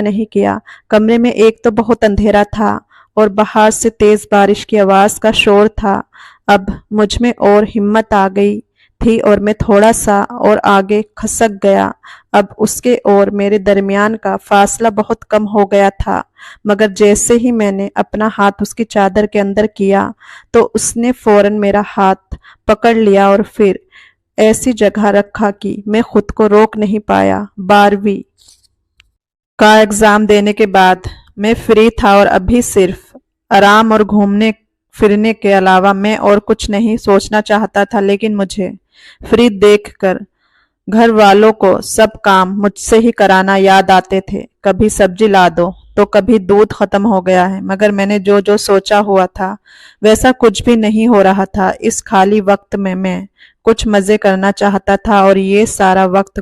नहीं किया। कमरे में एक तो बहुत अंधेरा था और बाहर से तेज बारिश की आवाज का शोर था। अब मुझ में और हिम्मत आ गई थी और मैं थोड़ा सा और आगे खसक गया। अब उसके और मेरे दरमियान का फासला बहुत कम हो गया था, मगर जैसे ही मैंने अपना हाथ उसकी चादर के अंदर किया तो उसने फौरन मेरा हाथ पकड़ लिया और फिर ऐसी जगह रखा कि मैं खुद को रोक नहीं पाया। 12वीं का एग्जाम देने के बाद मैं फ्री था और अभी सिर्फ आराम और घूमने फिरने के अलावा मैं और कुछ नहीं सोचना चाहता था। लेकिन मुझे फ्री देखकर घर वालों को सब काम मुझसे ही कराना याद आते थे। कभी सब्जी ला दो तो कभी दूध खत्म हो गया है, मगर मैंने जो जो सोचा हुआ था वैसा कुछ भी नहीं हो रहा था। इस खाली वक्त में मैं कुछ मजे करना चाहता था और ये सारा वक्त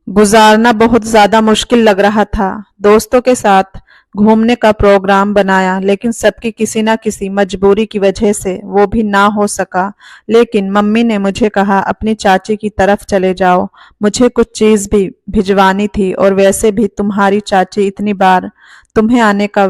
गुजारना बहुत ज्यादा मुश्किल लग रहा था। दोस्तों के साथ घूमने का प्रोग्राम बनाया, लेकिन सबकी किसी ना किसी मजबूरी की वजह से वो भी ना हो सका। लेकिन मम्मी ने मुझे कहा अपनी चाची की तरफ चले जाओ, मुझे कुछ चीज भी भिजवानी थी और वैसे भी तुम्हारी चाची इतनी बार तुम्हें आने का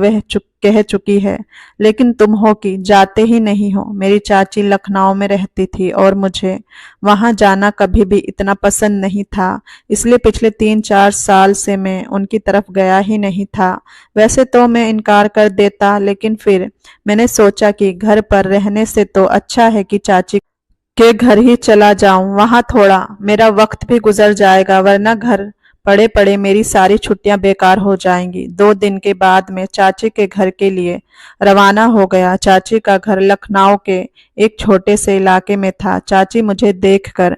कह चुकी है, लेकिन तुम हो कि जाते ही नहीं हो। मेरी चाची लखनऊ में रहती थी और मुझे वहां जाना कभी भी इतना पसंद नहीं था, इसलिए पिछले 3-4 साल से मैं उनकी तरफ गया ही नहीं था। वैसे तो मैं इनकार कर देता, लेकिन फिर मैंने सोचा कि घर पर रहने से तो अच्छा है कि चाची के घर ही चला जाऊं, वहां थोड़ा मेरा वक्त भी गुजर जाएगा, वरना घर पड़े पड़े मेरी सारी छुट्टियां बेकार हो जाएंगी। 2 दिन के बाद मैं चाची के घर के लिए रवाना हो गया। चाची का घर लखनऊ के एक छोटे से इलाके में था। चाची मुझे देखकर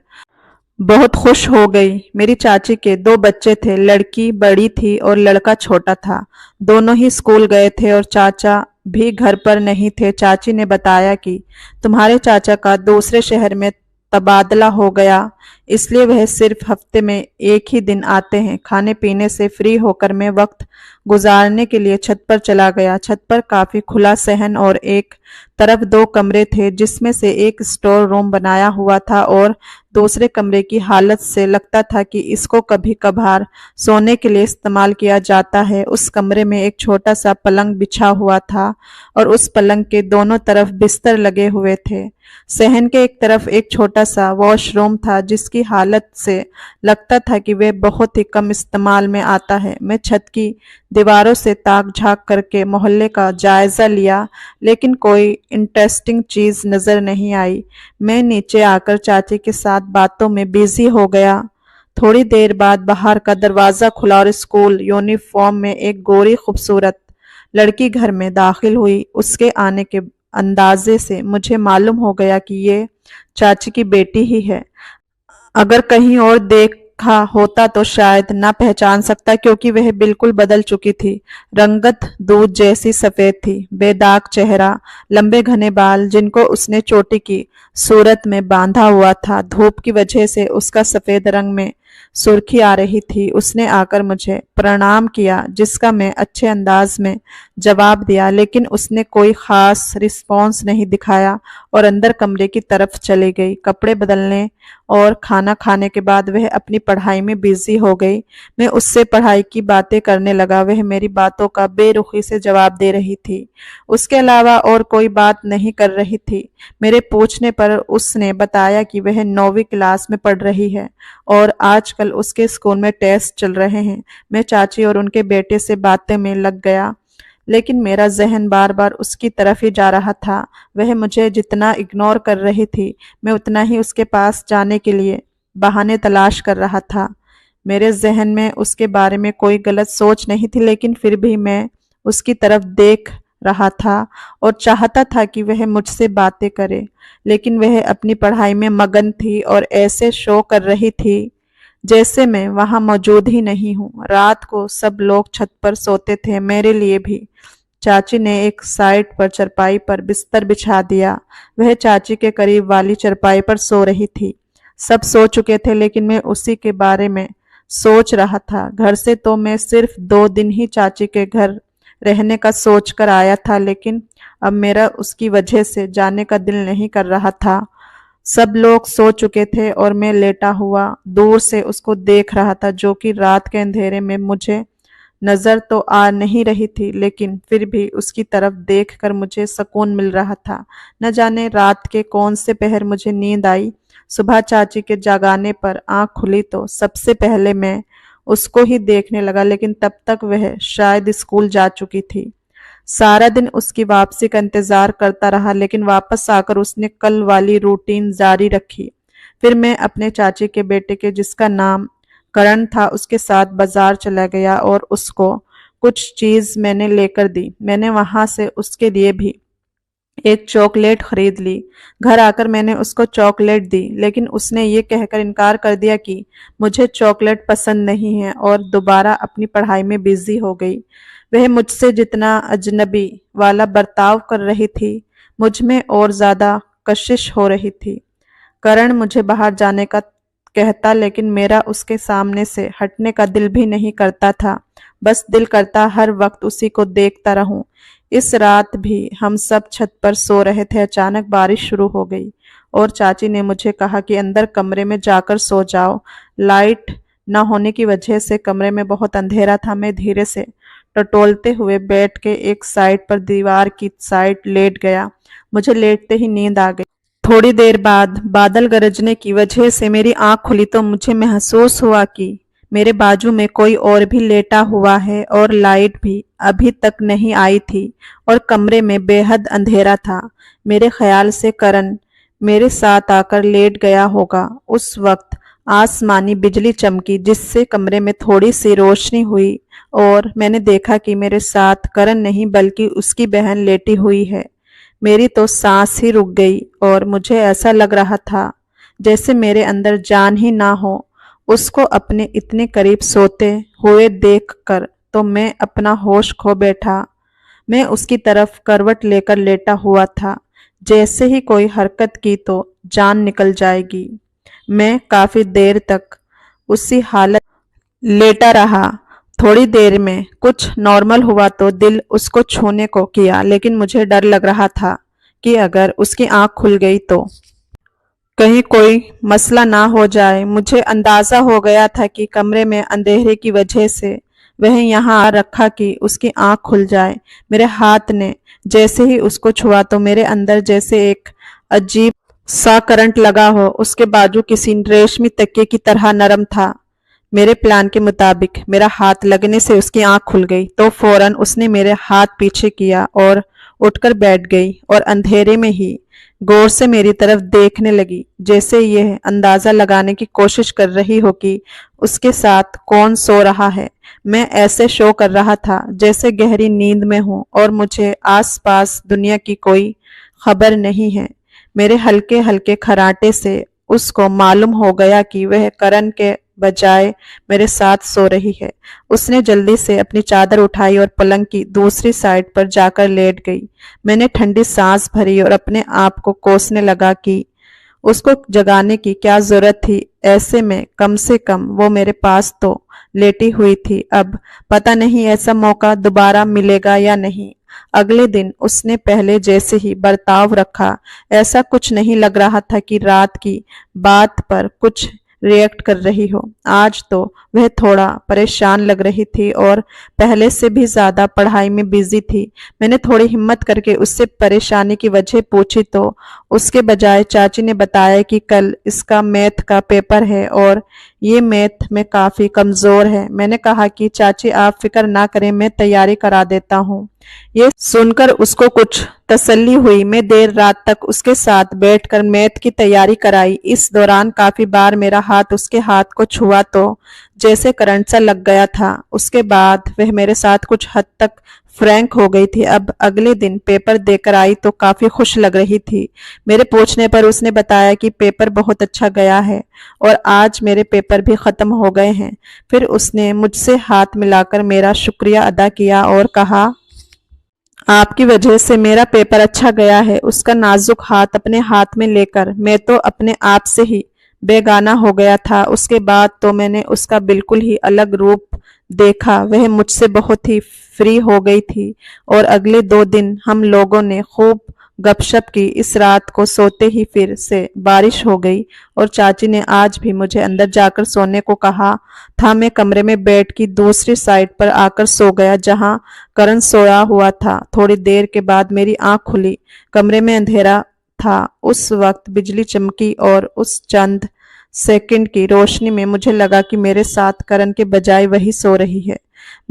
बहुत खुश हो गई। मेरी चाची के 2 बच्चे थे, लड़की बड़ी थी और लड़का छोटा था। दोनों ही स्कूल गए थे और चाचा भी घर पर नहीं थे। चाची ने बताया कि तुम्हारे चाचा का दूसरे शहर में तबादला हो गया, इसलिए वह सिर्फ हफ्ते में एक ही दिन आते हैं। खाने पीने से फ्री होकर मैं वक्त गुजारने के लिए छत पर चला गया। छत पर काफी खुला सहन और एक तरफ 2 कमरे थे, जिसमें से एक स्टोर रूम बनाया हुआ था और दूसरे कमरे की हालत से लगता था कि इसको कभी कभार सोने के लिए इस्तेमाल किया जाता है। उस कमरे में एक छोटा सा पलंग बिछा हुआ था और उस पलंग के दोनों तरफ बिस्तर लगे हुए थे। सहन के एक तरफ एक छोटा सा वॉशरूम था, जिसकी हालत से लगता था कि वह बहुत ही कम इस्तेमाल में आता है। मैं छत की दीवारों से ताक झांक करके मोहल्ले का जायजा लिया, लेकिन कोई इंटरेस्टिंग चीज नजर नहीं आई। मैं नीचे आकर चाची के साथ बातों में बिजी हो गया। थोड़ी देर बाद बाहर का दरवाजा खुला और स्कूल यूनिफॉर्म में एक गोरी खूबसूरत लड़की घर में दाखिल हुई। उसके आने के अंदाजे से मुझे मालूम हो गया कि ये चाची की बेटी ही है। अगर कहीं और देखा होता तो शायद ना पहचान सकता, क्योंकि वह बिल्कुल बदल चुकी थी। रंगत दूध जैसी सफेद थी, बेदाग चेहरा, लंबे घने बाल जिनको उसने चोटी की सूरत में बांधा हुआ था। धूप की वजह से उसका सफेद रंग में सुर्खी आ रही थी। उसने आकर मुझे प्रणाम किया, जिसका मैं अच्छे अंदाज में जवाब दिया, लेकिन उसने कोई खास रिस्पॉन्स नहीं दिखाया और अंदर कमरे की तरफ चली गई। कपड़े बदलने और खाना खाने के बाद वह अपनी पढ़ाई में बिजी हो गई। मैं उससे पढ़ाई की बातें करने लगा, वह मेरी बातों का बेरुखी से जवाब दे रही थी। उसके अलावा और कोई बात नहीं कर रही थी। मेरे पूछने पर उसने बताया कि वह 9वीं क्लास में पढ़ रही है और आजकल उसके स्कूल में टेस्ट चल रहे हैं। मैं चाची और उनके बेटे से बातें में लग गया, लेकिन मेरा जहन बार बार उसकी तरफ ही जा रहा था। वह मुझे जितना इग्नोर कर रही थी, मैं उतना ही उसके पास जाने के लिए बहाने तलाश कर रहा था। मेरे जहन में उसके बारे में कोई गलत सोच नहीं थी, लेकिन फिर भी मैं उसकी तरफ देख रहा था और चाहता था कि वह मुझसे बातें करे, लेकिन वह अपनी पढ़ाई में मगन थी और ऐसे शो कर रही थी जैसे मैं वहां मौजूद ही नहीं हूँ। रात को सब लोग छत पर सोते थे, मेरे लिए भी। चाची ने एक साइड पर चरपाई पर बिस्तर बिछा दिया। वह चाची के करीब वाली चरपाई पर सो रही थी। सब सो चुके थे, लेकिन मैं उसी के बारे में सोच रहा था। घर से तो मैं सिर्फ 2 दिन ही चाची के घर रहने का सोच कर आया था, लेकिन अब मेरा उसकी वजह से जाने का दिल नहीं कर रहा था। सब लोग सो चुके थे और मैं लेटा हुआ दूर से उसको देख रहा था, जो कि रात के अंधेरे में मुझे नजर तो आ नहीं रही थी, लेकिन फिर भी उसकी तरफ देखकर मुझे सुकून मिल रहा था। न जाने रात के कौन से पहर मुझे नींद आई। सुबह चाची के जगाने पर आंख खुली तो सबसे पहले मैं उसको ही देखने लगा, लेकिन तब तक वह शायद स्कूल जा चुकी थी। सारा दिन उसकी वापसी का इंतजार करता रहा, लेकिन वापस आकर उसने कल वाली रूटीन जारी रखी। फिर मैं अपने चाची के बेटे के, जिसका नाम करण था, उसके साथ बाजार चला गया और उसको कुछ चीज मैंने लेकर दी। मैंने वहां से उसके लिए भी एक चॉकलेट खरीद ली। घर आकर मैंने उसको चॉकलेट दी, लेकिन उसने ये कहकर इनकार कर दिया कि मुझे चॉकलेट पसंद नहीं है और दोबारा अपनी पढ़ाई में बिजी हो गई। वह मुझसे जितना अजनबी वाला बर्ताव कर रही थी, मुझ में और ज्यादा कशिश हो रही थी। करण मुझे बाहर जाने का कहता, लेकिन मेरा उसके सामने से हटने का दिल भी नहीं करता था। बस दिल करता हर वक्त उसी को देखता रहूं। इस रात भी हम सब छत पर सो रहे थे। अचानक बारिश शुरू हो गई और चाची ने मुझे कहा कि अंदर कमरे में जाकर सो जाओ। लाइट न होने की वजह से कमरे में बहुत अंधेरा था। मैं धीरे से टटोलते हुए बेड के एक साइड पर दीवार की साइड लेट गया। मुझे लेटते ही नींद आ गई। थोड़ी देर बाद बादल गरजने की वजह से मेरी आंख खुली तो मुझे महसूस हुआ कि मेरे बाजू में कोई और भी लेटा हुआ है और लाइट भी अभी तक नहीं आई थी और कमरे में बेहद अंधेरा था। मेरे ख्याल से करण मेरे साथ आकर लेट गया होगा। उस वक्त आसमानी बिजली चमकी, जिससे कमरे में थोड़ी सी रोशनी हुई और मैंने देखा कि मेरे साथ करण नहीं बल्कि उसकी बहन लेटी हुई है। मेरी तो सांस ही रुक गई और मुझे ऐसा लग रहा था जैसे मेरे अंदर जान ही ना हो। उसको अपने इतने करीब सोते हुए देखकर तो मैं अपना होश खो बैठा। मैं उसकी तरफ करवट लेकर लेटा हुआ था। जैसे ही कोई हरकत की तो जान निकल जाएगी। मैं काफी देर तक उसी हालत लेटा रहा। थोड़ी देर में कुछ नॉर्मल हुआ तो दिल उसको छूने को किया, लेकिन मुझे डर लग रहा था कि अगर उसकी आंख खुल गई तो कहीं कोई मसला ना हो जाए। मुझे अंदाजा हो गया था कि कमरे में अंधेरे की वजह से वह यहाँ आ रखा कि उसकी आंख खुल जाए। मेरे हाथ ने जैसे ही उसको छुआ तो मेरे अंदर जैसे एक अजीब सा करंट लगा हो। उसके बाजू किसी रेशमी तकिए की तरह नरम था। मेरे प्लान के मुताबिक मेरा हाथ लगने से उसकी आंख खुल गई तो फौरन उसने मेरे हाथ पीछे किया और उठकर बैठ गई और अंधेरे में ही गौर से मेरी तरफ देखने लगी, जैसे यह अंदाजा लगाने की कोशिश कर रही हो कि उसके साथ कौन सो रहा है। मैं ऐसे शो कर रहा था जैसे गहरी नींद में हूं और मुझे आसपास दुनिया की कोई खबर नहीं है। मेरे हल्के हल्के खर्राटे से उसको मालूम हो गया कि वह करण के बजाय मेरे साथ सो रही है। उसने जल्दी से अपनी चादर उठाई और पलंग की दूसरी साइड पर जाकर लेट गई। मैंने ठंडी सांस भरी और अपने आप को कोसने लगा कि उसको जगाने की क्या जरूरत थी। ऐसे में कम से कम वो मेरे पास तो लेटी हुई थी। अब पता नहीं ऐसा मौका दोबारा मिलेगा या नहीं। अगले दिन उसने पहले जैसे ही बर्ताव रखा। ऐसा कुछ नहीं लग रहा था कि रात की बात पर कुछ रिएक्ट कर रही हो। आज तो वह थोड़ा परेशान लग रही थी और पहले से भी ज्यादा पढ़ाई में बिजी थी। मैंने थोड़ी हिम्मत करके उससे परेशानी की वजह पूछी तो उसके बजाय चाची ने बताया कि कल इसका मैथ का पेपर है और ये मैथ में काफी कमजोर है। मैंने कहा कि चाची आप फिक्र ना करें, मैं तैयारी करा देता हूँ। ये सुनकर उसको कुछ तसल्ली हुई। मैं देर रात तक उसके साथ बैठकर मैथ की तैयारी कराई। इस दौरान काफी बार मेरा हाथ उसके हाथ को छुआ तो जैसे करंट सा लग गया था। उसके बाद वह मेरे साथ कुछ हद तक फ्रैंक हो गई थी। अब अगले दिन पेपर देकर आई तो काफी खुश लग रही थी। मेरे पूछने पर उसने बताया कि पेपर बहुत अच्छा गया है और आज मेरे पेपर भी खत्म हो गए हैं। फिर उसने मुझसे हाथ मिलाकर मेरा शुक्रिया अदा किया और कहा, आपकी वजह से मेरा पेपर अच्छा गया है। उसका नाजुक हाथ अपने हाथ में लेकर मैं तो अपने आप से ही बेगाना हो गया था। उसके बाद तो मैंने उसका बिल्कुल ही अलग रूप देखा। वह मुझसे बहुत ही फ्री हो गई थी और अगले 2 दिन हम लोगों ने खूब गपशप की। इस रात को सोते ही फिर से बारिश हो गई और चाची ने आज भी मुझे अंदर जाकर सोने को कहा था। मैं कमरे में बेड की दूसरी साइड पर आकर सो गया जहां करण सोया हुआ था। थोड़ी देर के बाद मेरी आंख खुली। कमरे में अंधेरा था। उस वक्त बिजली चमकी और उस चंद सेकंड की रोशनी में मुझे लगा कि मेरे साथ करण के बजाय वही सो रही है।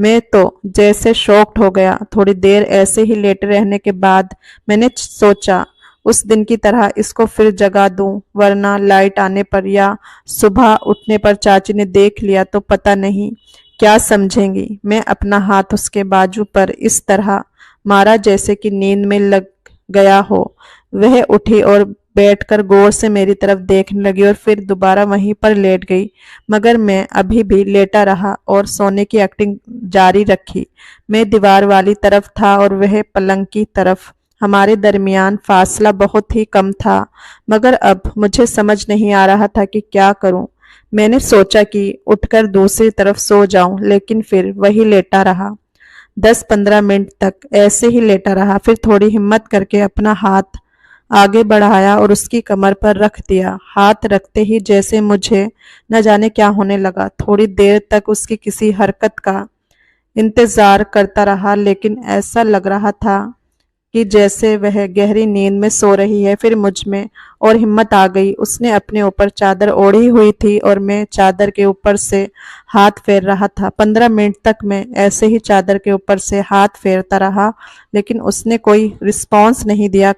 मैं तो जैसे शॉक्ड हो गया। थोड़ी देर ऐसे ही लेटे रहने के बाद मैंने सोचा उस दिन की तरह इसको फिर जगा दूं, वरना लाइट आने पर या सुबह उठने पर चाची ने देख लिया तो पता नहीं क्या समझेंगी। मैं अपना हाथ उसके बाजू पर इस तरह मारा जैसे कि नींद में लग गया हो। वह उठी और बैठकर गौर से मेरी तरफ देखने लगी और फिर दोबारा वहीं पर लेट गई। मगर मैं अभी भी लेटा रहा और सोने की एक्टिंग जारी रखी। मैं दीवार वाली तरफ था और वह पलंग की तरफ। हमारे दरमियान फासला बहुत ही कम था, मगर अब मुझे समझ नहीं आ रहा था कि क्या करूं। मैंने सोचा कि उठकर दूसरी तरफ सो जाऊं, लेकिन फिर वही लेटा रहा। 10-15 मिनट तक ऐसे ही लेटा रहा। फिर थोड़ी हिम्मत करके अपना हाथ आगे बढ़ाया और उसकी कमर पर रख दिया। हाथ रखते ही जैसे मुझे न जाने क्या होने लगा। थोड़ी देर तक उसकी किसी हरकत का इंतजार करता रहा, लेकिन ऐसा लग रहा था कि जैसे वह गहरी नींद में सो रही है। फिर मुझ में और हिम्मत आ गई। उसने अपने ऊपर चादर ओढ़ी हुई थी और मैं चादर के ऊपर से हाथ फेर रहा था। 15 मिनट तक मैं ऐसे ही चादर के ऊपर से हाथ फेरता रहा, लेकिन उसने कोई रिस्पॉन्स नहीं दिया।